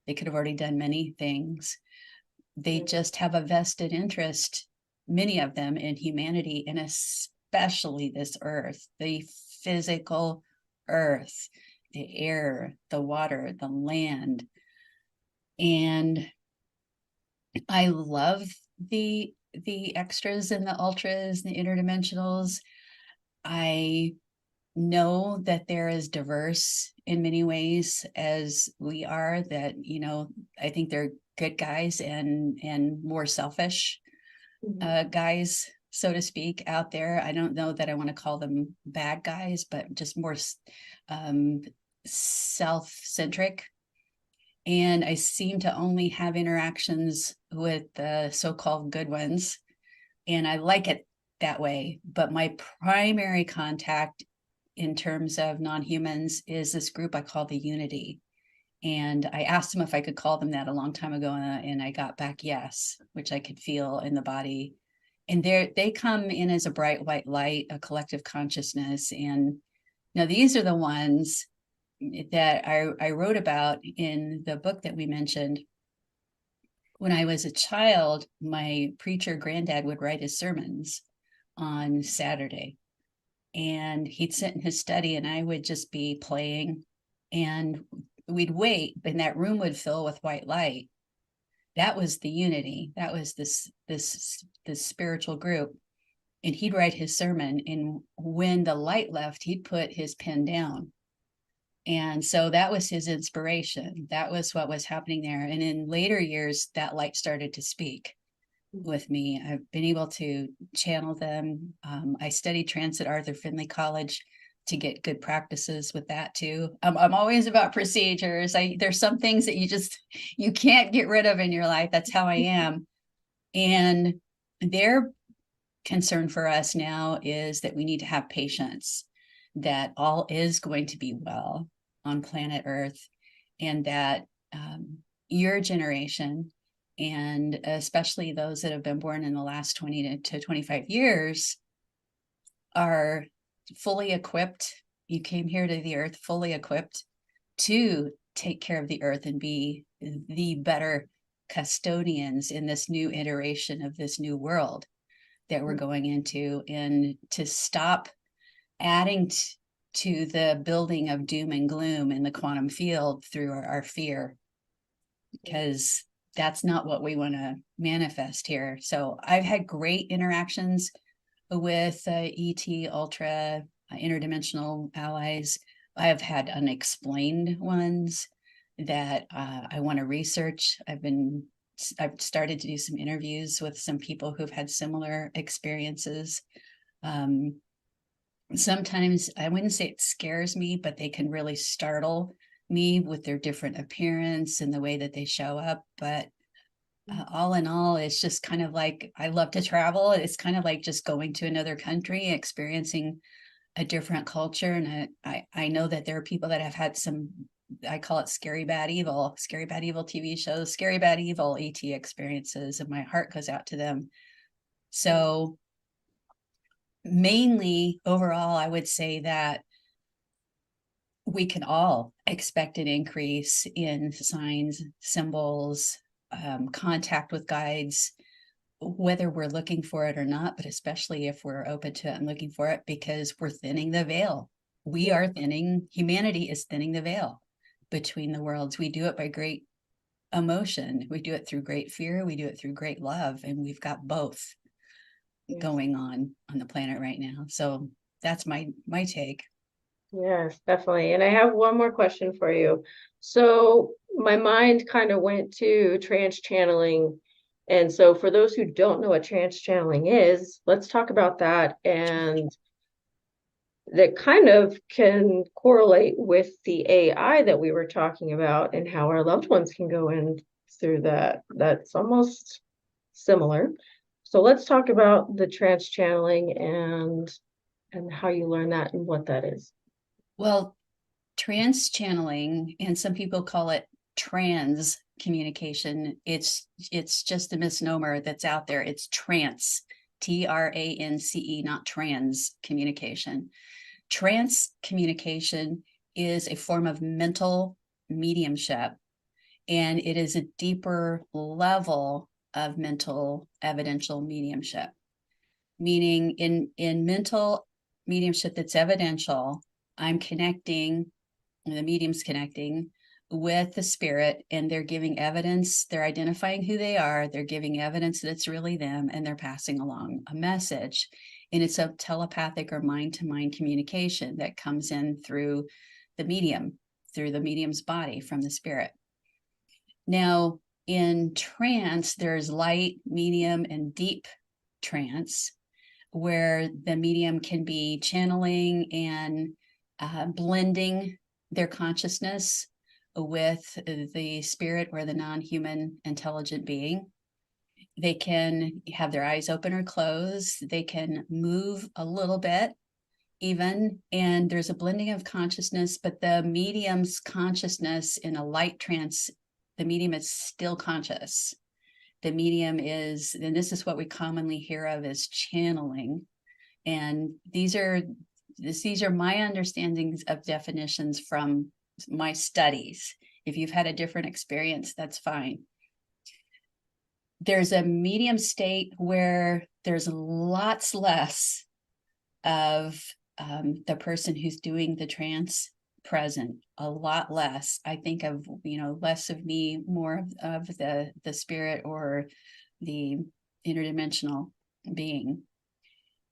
They could have already done many things. They just have a vested interest, many of them, in humanity, and especially this earth, the physical earth, the air, the water, the land. And I love the extras and the ultras, the interdimensionals. I know that they're as diverse in many ways as we are, that, I think they're good guys and more selfish guys, so to speak, out there. I don't know that I want to call them bad guys, but just more self-centric. And I seem to only have interactions with the so-called good ones. And I like it that way. But my primary contact in terms of non-humans is this group I call the Unity. And I asked them if I could call them that a long time ago, and I got back yes, which I could feel in the body. And they come in as a bright white light, a collective consciousness. And now these are the ones that I wrote about in the book that we mentioned. When I was a child, my preacher granddad would write his sermons on Saturday, and he'd sit in his study and I would just be playing, and we'd wait, and that room would fill with white light. That was the Unity. That was this spiritual group. And he'd write his sermon, and when the light left, he'd put his pen down. And so that was his inspiration. That was what was happening there. And in later years, that light started to speak with me. I've been able to channel them. I studied trance at Arthur Findlay College to get good practices with that too. I'm always about procedures. There's some things that you can't get rid of in your life. That's how I am. And their concern for us now is that we need to have patience, that all is going to be well on planet Earth. and that your generation, and especially those that have been born in the last 20 to 25 years, are fully equipped. You came here to the earth fully equipped to take care of the earth and be the better custodians in this new iteration of this new world that we're going into, and to stop adding to the building of doom and gloom in the quantum field through our fear, because that's not what we want to manifest here. So I've had great interactions with ET, ultra, interdimensional allies. I have had unexplained ones that I want to research. I've started to do some interviews with some people who've had similar experiences. Sometimes I wouldn't say it scares me, but they can really startle me with their different appearance and the way that they show up. But all in all, it's just kind of like, I love to travel. It's kind of like just going to another country, experiencing a different culture. And I know that there are people that have had some, I call it scary bad evil TV shows, scary bad evil ET experiences, and my heart goes out to them. So mainly overall, I would say that we can all expect an increase in signs, symbols, contact with guides, whether we're looking for it or not, but especially if we're open to it and looking for it, because we're thinning the veil. We are thinning, humanity is thinning the veil between the worlds. We do it by great emotion. We do it through great fear. We do it through great love. And we've got both going on the planet right now. So that's my take. Yes, definitely. And I have one more question for you. So my mind kind of went to trance channeling. And so for those who don't know what trance channeling is, let's talk about that. And that kind of can correlate with the AI that we were talking about, and how our loved ones can go in through that. That's almost similar. So let's talk about the trance channeling and how you learn that and what that is. Well, trance channeling, and some people call it trans communication. It's just a misnomer that's out there. It's trance, TRANCE, not trans communication. Trance communication is a form of mental mediumship, and it is a deeper level of mental evidential mediumship. Meaning in mental mediumship that's evidential, I'm connecting, the medium's connecting with the spirit, and they're giving evidence, they're identifying who they are, they're giving evidence that it's really them, and they're passing along a message. And it's a telepathic or mind-to-mind communication that comes in through the medium's body from the spirit. Now, in trance, there's light, medium, and deep trance, where the medium can be channeling and blending their consciousness with the spirit or the non-human intelligent being. They can have their eyes open or closed. They can move a little bit even, and there's a blending of consciousness, but the medium's consciousness in a light trance, the medium is still conscious. The medium is, and this is what we commonly hear of as channeling. And these are my understandings of definitions from my studies. If you've had a different experience, that's fine. There's a medium state where there's lots less of the person who's doing the trance present, a lot less. I think of, less of me, more of the spirit or the interdimensional being.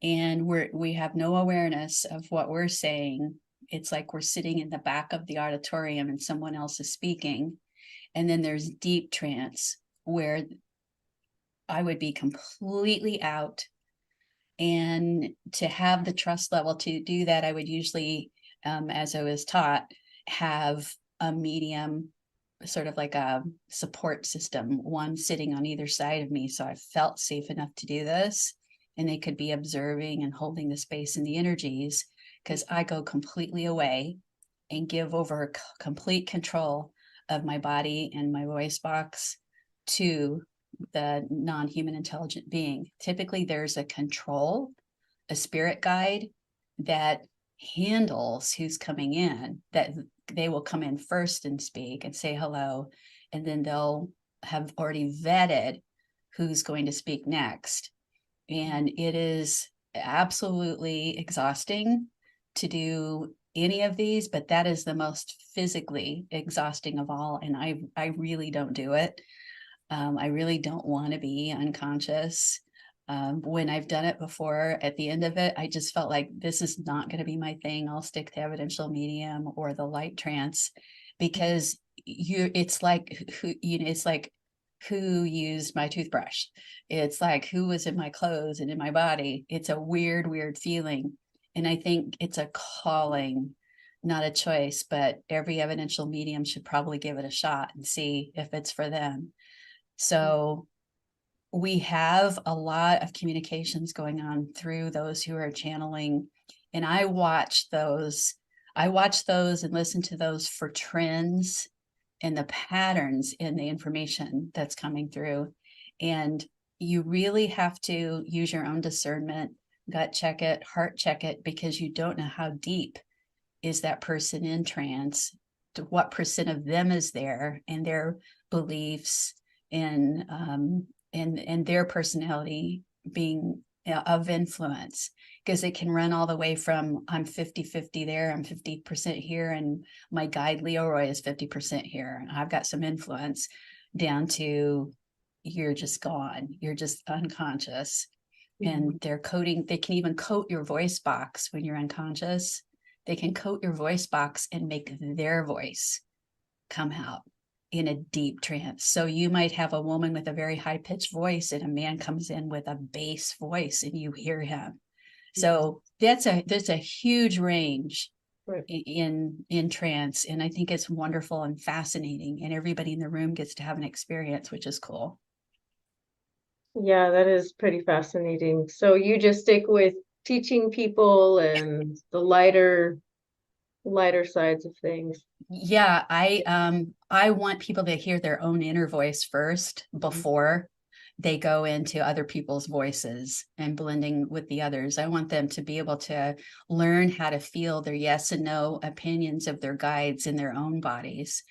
And we have no awareness of what we're saying. It's like we're sitting in the back of the auditorium and someone else is speaking. And then there's deep trance, where I would be completely out. And to have the trust level to do that, I would usually, as I was taught, have a medium, sort of like a support system, one sitting on either side of me. So I felt safe enough to do this, and they could be observing and holding the space and the energies, because I go completely away and give over complete control of my body and my voice box to the non-human intelligent being. Typically, there's a control, a spirit guide that handles who's coming in, that they will come in first and speak and say hello, and then they'll have already vetted who's going to speak next. And it is absolutely exhausting to do any of these, but that is the most physically exhausting of all. And I really don't do it. I really don't want to be unconscious. When I've done it before, at the end of it, I just felt like this is not going to be my thing. I'll stick to evidential medium or the light trance, because it's like it's like who used my toothbrush. It's like who was in my clothes and in my body. It's a weird feeling. And I think it's a calling, not a choice, but every evidential medium should probably give it a shot and see if it's for them. So we have a lot of communications going on through those who are channeling. And I watch those and listen to those for trends and the patterns in the information that's coming through. And you really have to use your own discernment, gut check it, heart check it, because you don't know how deep is that person in trance, to what percent of them is there, and their beliefs and their personality being of influence, because it can run all the way from I'm 50-50 there, I'm 50% here, and my guide Leroy is 50% here, and I've got some influence, down to you're just gone, you're just unconscious. And they're coding, they can even coat your voice box when you're unconscious. They can coat your voice box and make their voice come out in a deep trance. So you might have a woman with a very high pitched voice and a man comes in with a bass voice and you hear him. So there's a huge range in trance. And I think it's wonderful and fascinating, and everybody in the room gets to have an experience, which is cool. Yeah, that is pretty fascinating. So you just stick with teaching people and the lighter sides of things. Yeah, I want people to hear their own inner voice first before they go into other people's voices and blending with the others. I want them to be able to learn how to feel their yes and no opinions of their guides in their own bodies.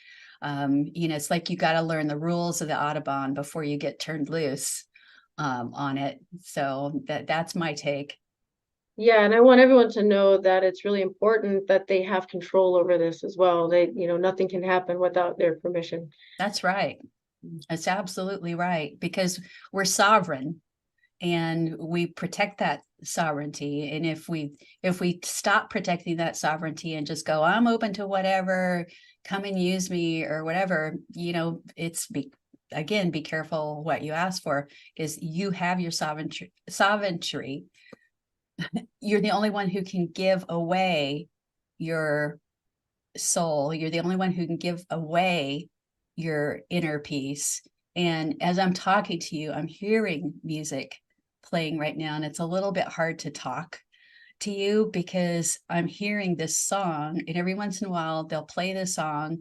It's like you got to learn the rules of the Audubon before you get turned loose on it. So that's my take. Yeah, and I want everyone to know that it's really important that they have control over this as well. Nothing can happen without their permission. That's right. That's absolutely right, because we're sovereign and we protect that sovereignty. And if we stop protecting that sovereignty and just go, I'm open to whatever, come and use me or whatever, be careful what you ask for, because you have your sovereignty. You're the only one who can give away your soul. You're the only one who can give away your inner peace. And as I'm talking to you, I'm hearing music playing right now, and it's a little bit hard to talk to you because I'm hearing this song, and every once in a while they'll play the song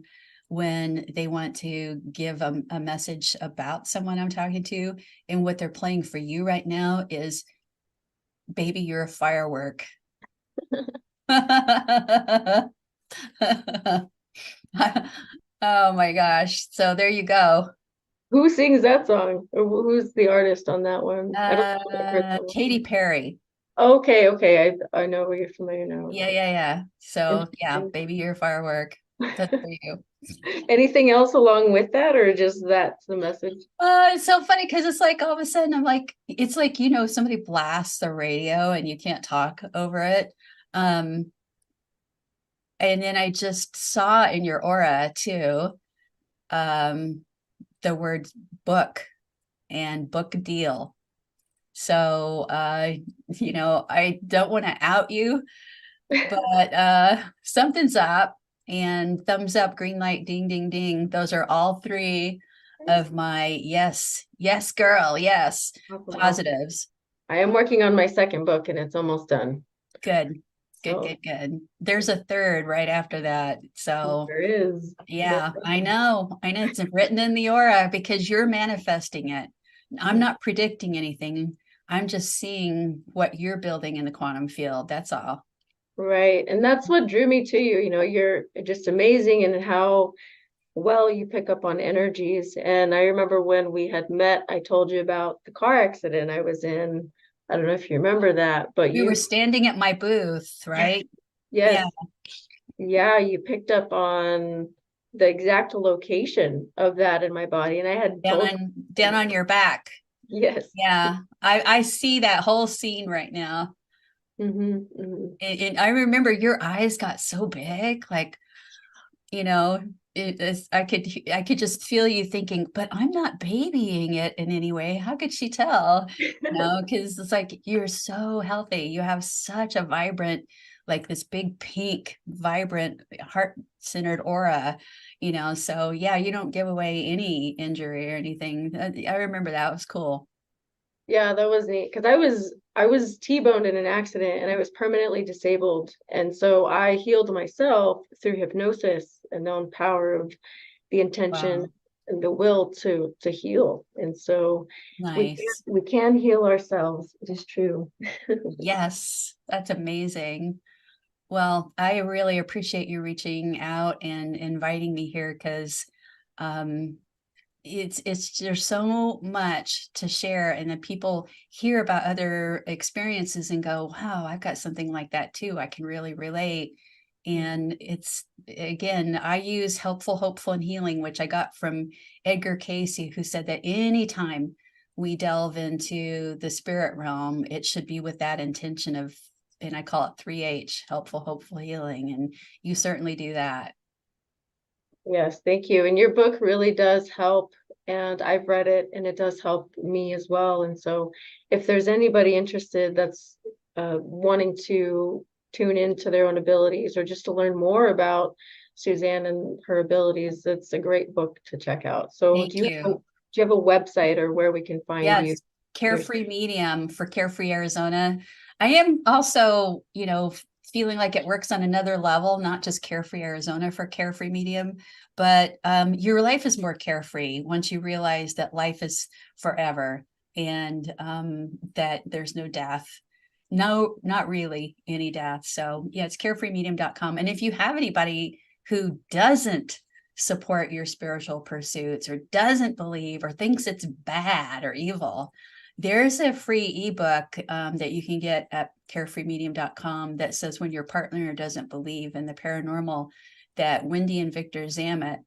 when they want to give a message about someone I'm talking to. And what they're playing for you right now is Baby, You're a Firework. Oh my gosh. So there you go. Who sings that song? Or who's the artist on that one? I don't know if I've heard that one. Katy Perry. Okay. I know where you're familiar now. Yeah. So yeah, Baby, You're a Firework. That's for you. Anything else along with that, or just that's the message? It's so funny because it's like all of a sudden I'm like, it's like, somebody blasts the radio and you can't talk over it. And then I just saw in your aura too, the words book and book deal. So, I don't want to out you, but something's up, and thumbs up, green light, ding, ding, ding. Those are all three of my yes, girl, yes, positives. I am working on my second book and it's almost done. Good. Good, Oh, good, good. There's a third right after that. So there is. yeah, I know. I know it's written in the aura because you're manifesting it. I'm not predicting anything. I'm just seeing what you're building in the quantum field. That's all. Right. And that's what drew me to you. You know, you're just amazing in how well you pick up on energies. And I remember when we had met, I told you about the car accident I was in. I don't know if you remember that, but We were you, standing at my booth, right? yes, Yeah, yeah, you picked up on the exact location of that in my body. And I had down told on down you, on your back. yes. Yeah, I see that whole scene right now. Hmm, hmm. And I remember your eyes got so big, like, you know, it is, I could just feel you thinking, but I'm not babying it in any way. How could she tell? Because it's like you're so healthy. You have such a vibrant, like this big pink, vibrant, heart-centered aura, So yeah, you don't give away any injury or anything. I remember that was cool. Yeah, that was neat because I was T-boned in an accident and I was permanently disabled. And so I healed myself through hypnosis and known power of the intention Wow, and the will to heal. And so nice. we can heal ourselves. It is true. Yes, that's amazing. Well, I really appreciate you reaching out and inviting me here because um, it's there's so much to share, and then people hear about other experiences and go, "Wow, I've got something like that too. I can really relate." And it's again, I use helpful, hopeful, and healing, which I got from Edgar Casey, who said that anytime we delve into the spirit realm, it should be with that intention of, and I call it 3H, helpful, hopeful, healing. And you certainly do that. Yes, thank you. And your book really does help. And I've read it and it does help me as well. And so if there's anybody interested that's wanting to tune into their own abilities or just to learn more about Suzanne and her abilities, it's a great book to check out. So Thank you. do you have a website or where we can find you? Yes, Carefree Medium for Carefree Arizona. I am also, feeling like it works on another level, not just Carefree Arizona for Carefree Medium, but your life is more carefree once you realize that life is forever and that there's no death. No, not really any death. So yeah, it's carefreemedium.com. And if you have anybody who doesn't support your spiritual pursuits or doesn't believe or thinks it's bad or evil, there's a free ebook that you can get at carefreemedium.com that says when your partner doesn't believe in the paranormal, that Wendy and Victor Zamet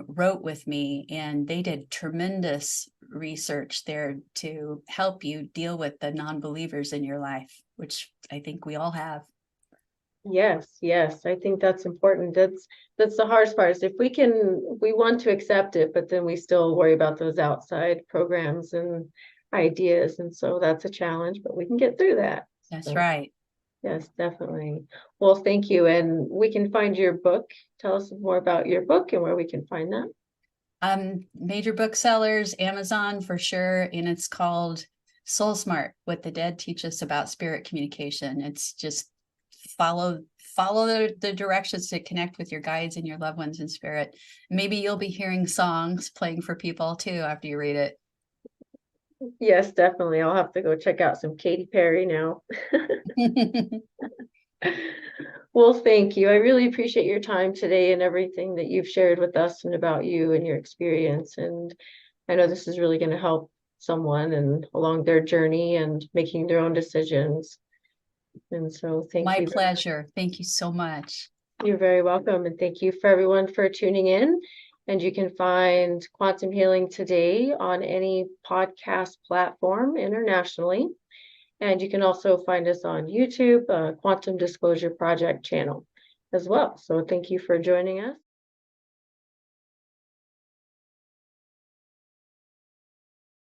wrote with me, and they did tremendous research there to help you deal with the non-believers in your life, which I think we all have. Yes, yes, I think that's important. That's the hardest part is if we want to accept it, but then we still worry about those outside programs and ideas. And so that's a challenge, but we can get through that. That's So right. yes, definitely. Well, thank you. And we can find your book. Tell us more about your book and where we can find that. Major booksellers, Amazon for sure, and it's called Soul Smart: What the Dead Teach Us About Spirit Communication. It's just follow the directions to connect with your guides and your loved ones in spirit. Maybe you'll be hearing songs playing for people too after you read it. Yes, definitely. I'll have to go check out some Katy Perry now. Well, thank you. I really appreciate your time today and everything that you've shared with us and about you and your experience. And I know this is really going to help someone and along their journey and making their own decisions. And so thank My you. pleasure. Thank you so much. You're very welcome. And thank you for everyone for tuning in. And you can find Quantum Healing Today on any podcast platform internationally. And you can also find us on YouTube, Quantum Disclosure Project channel as well. So thank you for joining us.